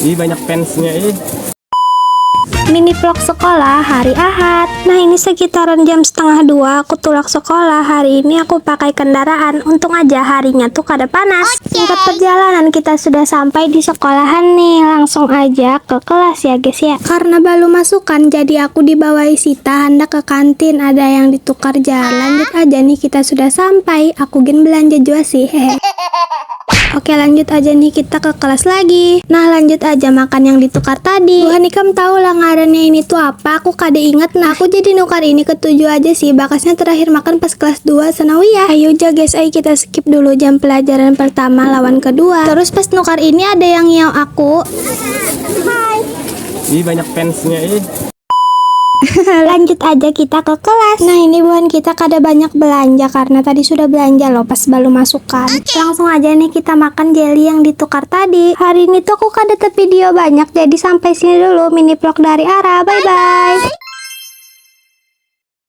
Ih, banyak fansnya ih. Mini vlog sekolah hari Ahad. Nah, ini sekitaran jam 1:30 aku tulak sekolah. Hari ini aku pakai kendaraan. Untung aja harinya tuh kada panas. Singkat perjalanan kita sudah sampai di sekolahan nih. Langsung aja ke kelas ya guys ya. Karena baru masukan jadi aku dibawahi Sita hendak ke kantin. Ada yang ditukar jalan. Lanjut aja nih, kita sudah sampai. Aku gen belanja juga sih. Hehe. Oke, lanjut aja nih kita ke kelas lagi. Nah, lanjut aja makan yang ditukar tadi. Tuhan ikam tahu lah ngarannya ini tuh apa. Aku kada inget. Nah, aku jadi nukar ini ke 7 aja sih. Bakasnya terakhir makan pas kelas 2 sanawiyah. Ayo aja guys, ayo kita skip dulu jam pelajaran pertama lawan kedua. Terus pas nukar ini ada yang nyaw aku. Hai. Ih, banyak fansnya ih. Lanjut aja kita ke kelas. Nah, ini bukan kita kada banyak belanja karena tadi sudah belanja loh pas baru masukan. Langsung aja nih kita makan jelly yang ditukar tadi. Hari ini tuh aku kada video banyak, jadi sampai sini dulu mini vlog dari Ara. Bye bye.